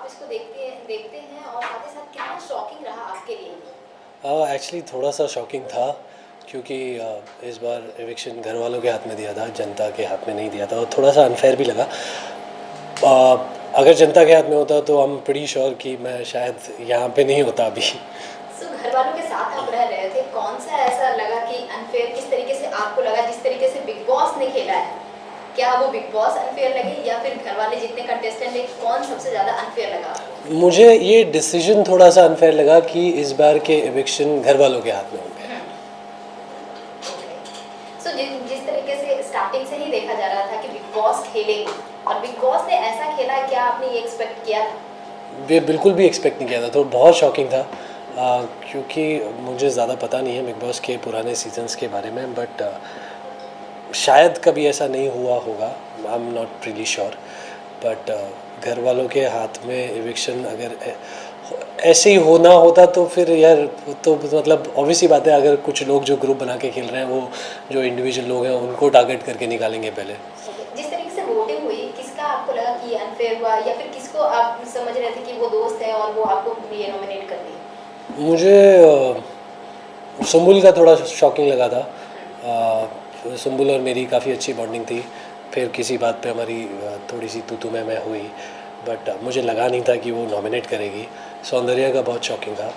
इसको देखते हैं और साथ ही साथ कितना शॉकिंग रहा आपके लिए? एक्चुअली थोड़ा सा शॉकिंग था क्योंकि इस बार एविक्शन घर वालों के हाथ में दिया था, जनता के हाथ में नहीं दिया था और थोड़ा सा अनफेयर भी लगा। अगर जनता के हाथ में होता तो आई एम प्रीटी श्योर कि मैं शायद यहाँ पे नहीं होता अभी। सो घर वालों के साथ आप रह रहे थे, कौन सा ऐसा लगा कि अनफेयर किस तरीके से आपको लगा, जिस तरीके से बिग बॉस ने खेला है? क्या वो बिग बॉस अनफेयर लगे या फिर घर वाले जितने कंटेस्टेंट है, कौन सबसे ज़्यादा अनफेयर लगा आपको? मुझे ये डिसीजन थोड़ा सा अनफेयर लगा कि इस बार के एविक्शन घर वालों के हाथ में होंगे। सो जिस तरीके से स्टार्टिंग से ही देखा जा रहा था कि बिग बॉस खेलेंगे और बिग बॉस ने ऐसा खेला, क्या आपने ये एक्सपेक्ट किया था? ये बिल्कुल भी एक्सपेक्ट नहीं किया था, तो बहुत शॉकिंग था। क्योंकि मुझे ज़्यादा पता नहीं है बिग बॉस के पुराने सीजन्स के बारे में, बट शायद कभी ऐसा नहीं हुआ होगा, I am not really sure. But घर वालों के हाथ में एविक्शन अगर ऐसे ही होना होता तो फिर यार, तो मतलब ऑब्वियसली बात है, अगर कुछ लोग जो ग्रुप बना के खेल रहे हैं वो जो इंडिविजुअल लोग हैं उनको टारगेट करके निकालेंगे पहले। जिस तरीके से वोटिंग हुई, किसका आपको लगा कि अनफेयर हुआ या फिर किसको आप समझ रहे थे कि वो दोस्त है और वो आपको ये नॉमिनेट कर दी? मुझे सुम्बुल का थोड़ा शॉकिंग लगा था। सुम्बुल और मेरी काफ़ी अच्छी बॉन्डिंग थी, फिर किसी बात पे हमारी थोड़ी सी तू मैं हुई, बट मुझे लगा नहीं था कि वो नॉमिनेट करेगी। सौंदर्या का बहुत शॉकिंग था।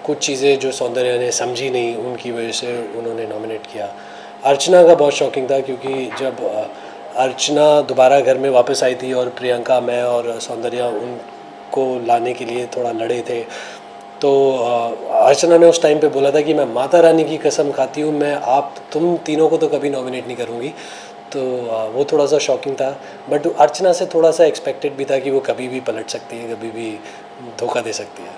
कुछ चीज़ें जो सौंदर्या ने समझी नहीं, उनकी वजह से उन्होंने नॉमिनेट किया। अर्चना का बहुत शॉकिंग था क्योंकि जब अर्चना दोबारा घर में वापस आई थी और प्रियंका, मैं और सौंदर्या उनको लाने के लिए थोड़ा लड़े थे, तो अर्चना ने उस टाइम पे बोला था कि मैं माता रानी की कसम खाती हूँ, मैं तुम तीनों को तो कभी नॉमिनेट नहीं करूँगी। तो वो थोड़ा सा शॉकिंग था, बट अर्चना से थोड़ा सा एक्सपेक्टेड भी था कि वो कभी भी पलट सकती है, कभी भी धोखा दे सकती है।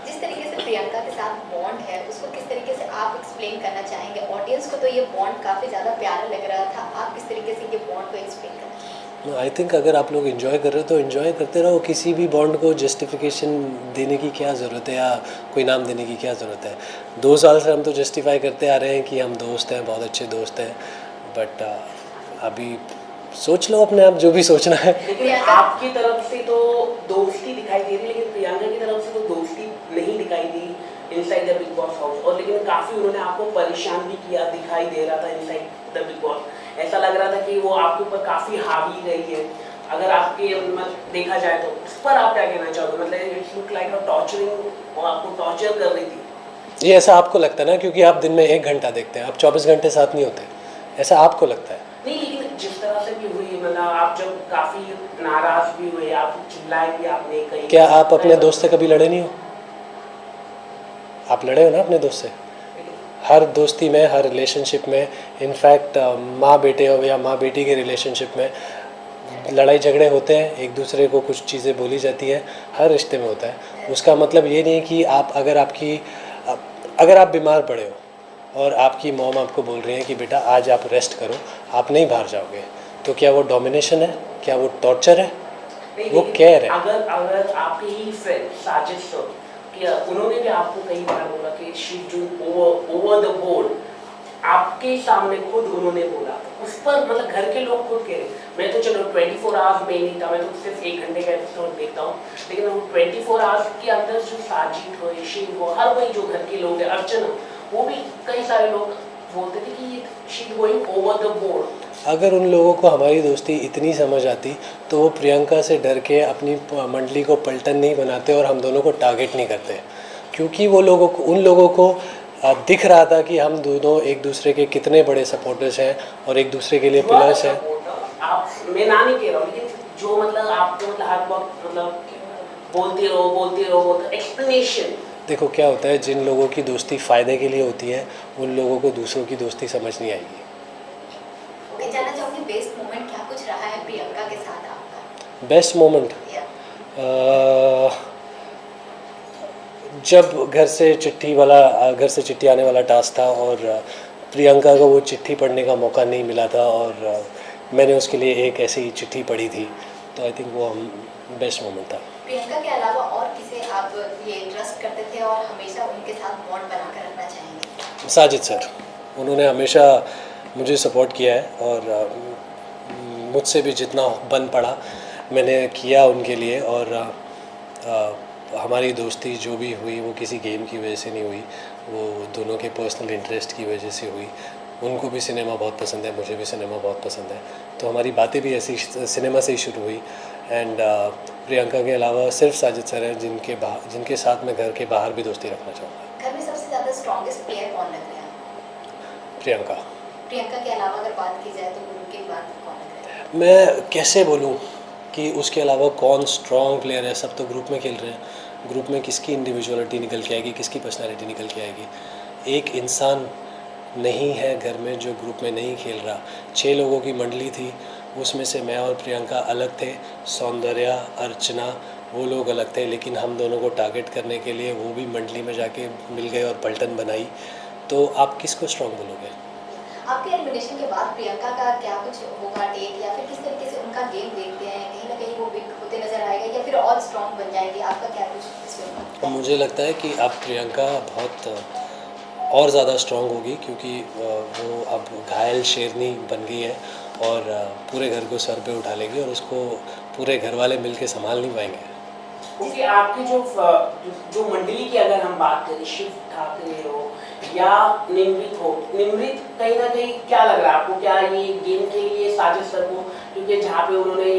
जिस तरीके से प्रियंका के साथ बॉन्ड है, उसको किस तरीके से आप एक्सप्लेन करना चाहेंगे? ऑडियंस को तो ये बॉन्ड काफ़ी ज़्यादा प्यारा लग रहा था, आप किस तरीके से ये बॉन्ड को एक्सप्लेन करना चाहेंगे? आई थिंक अगर आप लोग इन्जॉय कर रहे हो तो इन्जॉय करते रहो, किसी भी बॉन्ड को जस्टिफिकेशन देने की क्या ज़रूरत है या कोई नाम देने की क्या ज़रूरत है। 2 साल से हम तो जस्टिफाई करते आ रहे हैं कि हम दोस्त हैं, बहुत अच्छे दोस्त हैं, बट अभी सोच लो अपने आप जो भी सोचना है। लेकिन आपकी तरफ से तो दोस्ती दिखाई दे रही, लेकिन प्रियंका की तरफ से तो दोस्ती नहीं दिखाई the inside the big boss house, और लेकिन काफ़ी उन्होंने आपको परेशान भी किया, दिखाई दे रहा था इनसाइड द बिग बॉस। ऐसा लग रहा था कि वो आपके ऊपर काफ़ी हावी रही है। अगर आपके मतलब देखा जाए तो उस पर आप क्या कहना चाहोगे? मतलब it's look like a torturing, वो आपको टॉर्चर कर रही थी। ये ऐसा आपको लगता है ना, क्योंकि आप दिन में 1 घंटा देखते हैं, आप 24 घंटे साथ नहीं होते, ऐसा आपको लगता है। नहीं, लेकिन जिस तरह से भी हुई, मतलब आप जब काफ़ी नाराज भी हुए, आप चिल्लाए भी आपने कहीं। क्या आप अपने दोस्त से कभी लड़े नहीं हो? आप लड़े हो ना अपने दोस्त से? हर दोस्ती में, हर रिलेशनशिप में, इनफैक्ट माँ बेटे हो या माँ बेटी के रिलेशनशिप में लड़ाई झगड़े होते हैं, एक दूसरे को कुछ चीज़ें बोली जाती हैं, हर रिश्ते में होता है। उसका मतलब ये नहीं कि आप अगर आप बीमार पड़े हो और आपकी मॉम आपको बोल रही है कि बेटा आज आप रेस्ट करो, आप नहीं बाहर जाओगे, तो क्या वो डोमिनेशन है? क्या वो टॉर्चर है? वो केयर है। अगर आपके ही फ्रेंड साजिद सर, कि उन्होंने भी आपको कई बार बोला कि she do over the board, आपके सामने खुद उन्होंने बोला, उस पर मतलब घर के लोग खुद कह रहे, मैं तो चलो 24 आवर्स में नहीं था, मैं तो सिर्फ 1 घंटे का एपिसोड देखता हूँ, लेकिन वो 24 आवर्स के अंदर जो साजिद हो, शिव हो, हर कोई जो घर के लोग हैं, अर्चना, वो भी कई सारे लोग बोलते थे कि she going over the board. अगर उन लोगों को हमारी दोस्ती इतनी समझ आती तो वो प्रियंका से डर के अपनी मंडली को पलटन नहीं बनाते और हम दोनों को टारगेट नहीं करते, क्योंकि उन लोगों को दिख रहा था कि हम दोनों एक दूसरे के कितने बड़े सपोर्टर्स हैं और एक दूसरे के लिए पिलर्स हैं। आप, मैं ना नहीं कह रहा हूँ, लेकिन जो मतलब आपको मतलब हर वक्त मतलब बोलते रहो एक्सप्लेनेशन। देखो क्या होता है, जिन लोगों की दोस्ती फ़ायदे के लिए होती है उन लोगों को दूसरों की दोस्ती समझ नहीं आएगी। मैं जानना चाहूँगी बेस्ट मोमेंट क्या कुछ रहा है प्रियंका के साथ आपका? बेस्ट मोमेंट जब घर से चिट्ठी आने वाला टास्क था और प्रियंका को वो चिट्ठी पढ़ने का मौका नहीं मिला था और मैंने उसके लिए एक ऐसी चिट्ठी पढ़ी थी, तो आई थिंक वो बेस्ट मोमेंट था। प्रियंका के अलावा और किसे आप ये ट्रस्ट करते थे और हमेशा उनके साथ बॉन्ड बना कर रखना चाहेंगे? साजिद सर, उन्होंने हमेशा मुझे सपोर्ट किया है और मुझसे भी जितना बन पड़ा मैंने किया उनके लिए। और हमारी दोस्ती जो भी हुई वो किसी गेम की वजह से नहीं हुई, वो दोनों के पर्सनल इंटरेस्ट की वजह से हुई। उनको भी सिनेमा बहुत पसंद है, मुझे भी सिनेमा बहुत पसंद है, तो हमारी बातें भी ऐसी सिनेमा से ही शुरू हुई। एंड प्रियंका के अलावा सिर्फ साजिद सर हैं जिनके साथ मैं घर के बाहर भी दोस्ती रखना चाहूँगा। घर में सबसे ज़्यादा स्ट्रॉन्गेस्ट प्लेयर कौन लग रहा है? प्रियंका। प्रियंका के अलावा अगर बात की जाए तो उनके बाद कौन लग रहा है? मैं कैसे बोलूँ कि उसके अलावा कौन स्ट्रॉन्ग प्लेयर है? सब तो ग्रुप में खेल रहे हैं, ग्रुप में किसकी इंडिविजुअलिटी निकल के आएगी, किसकी पर्सनालिटी निकल के आएगी? एक इंसान नहीं है घर में जो ग्रुप में नहीं खेल रहा। 6 लोगों की मंडली थी, उसमें से मैं और प्रियंका अलग थे, सौंदर्या, अर्चना वो लोग अलग थे, लेकिन हम दोनों को टारगेट करने के लिए वो भी मंडली में जाके मिल गए और पलटन बनाई। तो आप किसको स्ट्रॉन्ग बोलोगे? आपके एलिमिनेशन के बाद प्रियंका का क्या कुछ होगा टेक, या फिर किस तरीके से उनका गेम देखते हैं? कहीं ना कहीं वो वीक होते नजर आएगा या फिर और स्ट्रॉन्ग बन जाएंगे? आपका क्या कुछ इसमें? मुझे लगता है कि अब प्रियंका बहुत और ज़्यादा स्ट्रॉन्ग होगी, क्योंकि वो अब घायल शेरनी बन गई है और पूरे घर को सर पे उठा लेगी और उसको पूरे घर वाले मिल के संभाल नहीं पाएंगे। क्योंकि आपकी जो मंडली की अगर हम बात करें, शिव ठाकरे हो या निमृत हो, निमृत कहीं ना कहीं क्या लग रहा है आपको, क्या ये गेम के लिए साजिद सर को, क्योंकि जहाँ पे उन्होंने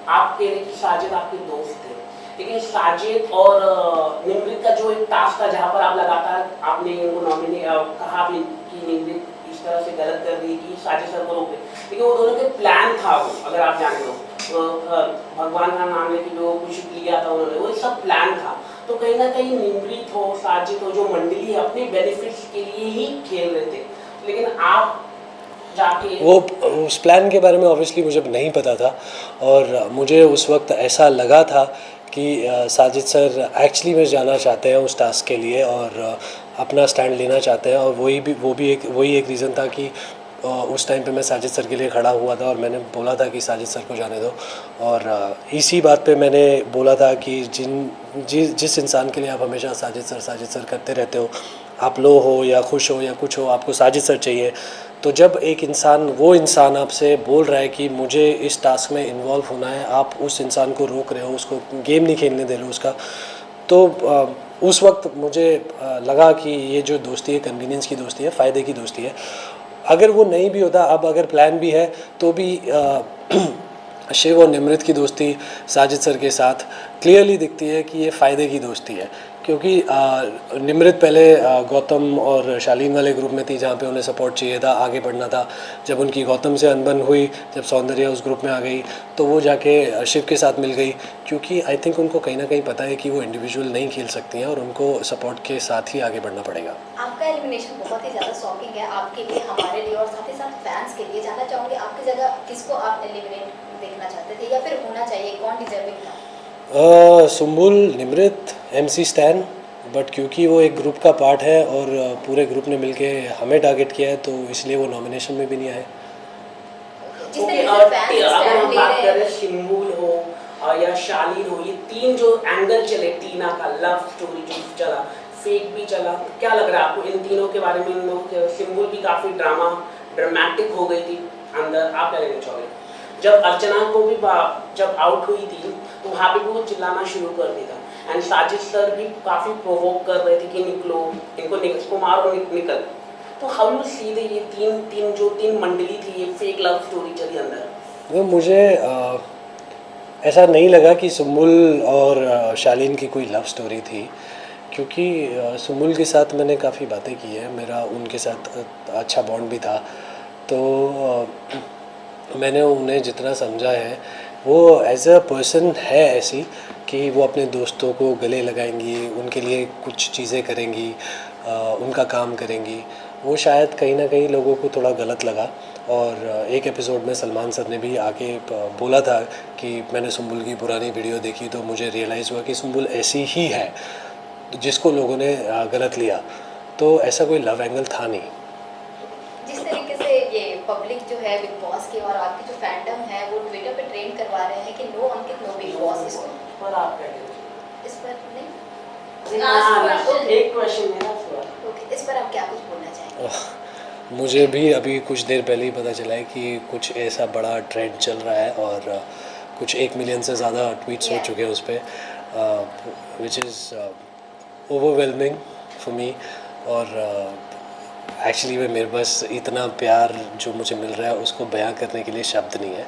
आप कह रहे कि साजिद आपके दोस्त थे, लेकिन साजिद और निमृत का जो एक टास्क था जहाँ पर आप लगातार आपने इनको नॉमिनेट कहा भी कि निमृत इस तरह से गलत कर रही कि साजिद सर को रोके, लेकिन वो दोनों के प्लान था, वो अगर आप जाने हो भगवान का नाम लेके जो कुछ लिया था उन्होंने, वो सब प्लान था। तो कहीं ना कहीं निमृत हो, साजिद हो, जो मंडली है अपने बेनिफिट्स के लिए ही खेल रहे थे, लेकिन आप जाके वो उस प्लान के बारे में ऑब्वियसली मुझे नहीं पता था, और मुझे उस वक्त ऐसा लगा था कि साजिद सर एक्चुअली में जाना चाहते हैं उस टास्क के लिए और अपना स्टैंड लेना चाहते हैं, और वही एक रीज़न था कि उस टाइम पे मैं साजिद सर के लिए खड़ा हुआ था और मैंने बोला था कि साजिद सर को जाने दो। और इसी बात पे मैंने बोला था कि जिस इंसान के लिए आप हमेशा साजिद सर करते रहते हो, आप लो हो या खुश हो या कुछ हो, आपको साजिद सर चाहिए। तो जब एक वो इंसान आपसे बोल रहा है कि मुझे इस टास्क में इन्वॉल्व होना है, आप उस इंसान को रोक रहे हो, उसको गेम नहीं खेलने दे रहे हो उसका, तो उस वक्त मुझे लगा कि ये जो दोस्ती है कन्वीनियंस की दोस्ती है, फ़ायदे की दोस्ती है। अगर वो नहीं भी होता, अब अगर प्लान भी है तो भी शिव और निमृत की दोस्ती साजिद सर के साथ क्लियरली दिखती है कि ये फ़ायदे की दोस्ती है, क्योंकि निमृत पहले गौतम और शालीन वाले ग्रुप में थी जहाँ पे उन्हें सपोर्ट चाहिए था, आगे बढ़ना था। जब उनकी गौतम से अनबन हुई, जब सौंदर्या उस ग्रुप में आ गई, तो वो जाके शिव के साथ मिल गई, क्योंकि आई थिंक उनको कहीं ना कहीं पता है कि वो इंडिविजुअल नहीं खेल सकती हैं और उनको सपोर्ट के साथ ही आगे बढ़ना पड़ेगा। आपका एलिमिनेशन बहुत ही ज़्यादा शॉकिंग है आपके लिए, हमारे लिए और साथ ही साथ फैंस के लिए। जानना चाहूँगी आपकी जगह किसको आप एलिमिनेट देखना चाहते थे या फिर होना चाहिए, कौन डिजर्विंग था? Sumbul, Nimrit, MC stand, but क्योंकि वो एक ग्रुप का पार्ट है और पूरे ग्रुप ने मिलके हमें टारगेट किया है, तो इसलिए वो नॉमिनेशन में भी नहीं आए। जिस तरीके से फैंस अगर हम स्टैंड ले बात रहे करें हैं, सिम्बुल हो या शालीन हो, ये तीन जो एंगल चले, टीना का लव स्टोरी जो चला, फेक भी चला, क्या लग रहा है आपको इन तीनों के बारे में? इन लोग सिम्बुल भी काफ़ी ड्रामेटिक हो गई थी अंदर, आप क्या कहना चाहोगे? जब अर्चना को भी जब आउट हुई थी तो वहाँ पे भी वो चिल्लाना शुरू कर दिया था, एंड साजिद सर भी काफ़ी प्रोवोक कर रहे थे कि निकलो, इसको मारो, निकल। तो हाउ यू सी द ये तीन मंडली थी, ये फेक लव स्टोरी चली अंदर? वो मुझे ऐसा नहीं लगा कि सुम्बुल और शालीन की कोई लव स्टोरी थी, क्योंकि सुम्बुल के साथ मैंने काफ़ी बातें की है, मेरा उनके साथ अच्छा बॉन्ड भी था। तो मैंने उन्हें जितना समझा है, वो एज अ पर्सन है ऐसी कि वो अपने दोस्तों को गले लगाएंगी, उनके लिए कुछ चीज़ें करेंगी, उनका काम करेंगी। वो शायद कहीं ना कहीं लोगों को थोड़ा गलत लगा, और एक एपिसोड में सलमान सर ने भी आके बोला था कि मैंने सुम्बुल की पुरानी वीडियो देखी तो मुझे रियलाइज़ हुआ कि सुम्बुल ऐसी ही है जिसको लोगों ने गलत लिया। तो ऐसा कोई लव एंगल था नहीं। जिस तरीके से ये पब्लिक जो है बिग बॉस की और आपकी जो फैंडम है वो ट्विटर पे ट्रेंड करवा रहे हैं कि नो अंकित नो बिग बॉस, इसको पर आप क्या कहते हैं? इस पर नहीं, एक क्वेश्चन मेरा ओके, इस पर आप क्या कुछ बोलना चाहेंगे? मुझे भी अभी कुछ देर पहले ही पता चला है कि कुछ ऐसा बड़ा ट्रेंड चल रहा है और कुछ 1 मिलियन से ज़्यादा ट्वीट्स हो Yeah. चुके हैं उस पर, which is overwhelming for me. और एक्चुअली में मेरे पास इतना प्यार जो मुझे मिल रहा है उसको बयां करने के लिए शब्द नहीं है,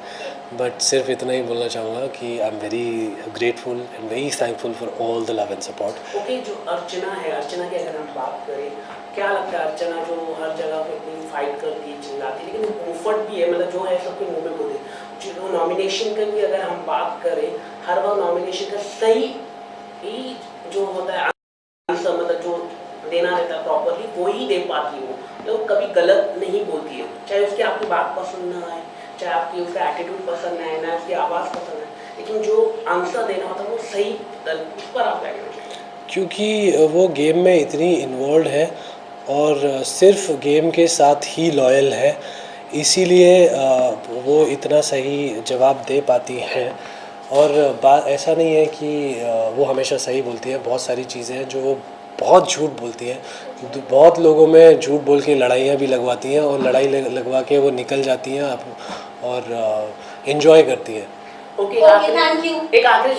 बट सिर्फ इतना ही बोलना चाहूँगा कि I am very grateful and very thankful for all the love and support. Okay, जो अर्चना है, अर्चना की अगर हम बात करें, क्या लगता है अर्चना जो हर जगह पे इतनी फाइट करती है, चिल्लाती है, लेकिन मुफट भी है, मतलब जो है सबके मुंह में बोले। जो नॉमिनेशन की भी अगर हम बात करें, हर बार नॉमिनेशन का सही ही जो होता है आंसर, मतलब जो देना रहता है प्रॉपरली, वो ही दे पाती है। वो तो कभी गलत नहीं बोलती है, चाहे उसकी आपकी बात पसंद ना आए, चाहे आपकी उसका एटीट्यूड पसंद ना आए, ना उसकी आवाज़ पसंद आए, लेकिन जो आंसर देना होता है वो सही, उस पर आप क्या कहना चाहिए? क्योंकि वो गेम में इतनी इन्वॉल्व है और सिर्फ गेम के साथ ही लॉयल है, इसीलिए वो इतना सही जवाब दे पाती हैं। और बात ऐसा नहीं है कि वो हमेशा सही बोलती है, बहुत सारी चीज़ें हैं जो वो बहुत झूठ बोलती हैं। बहुत लोगों में झूठ बोल के लड़ाइयाँ भी लगवाती हैं और लड़ाई लगवा के वो निकल जाती हैं और इन्जॉय करती हैं। Okay, Okay, thank you. एक आखिरी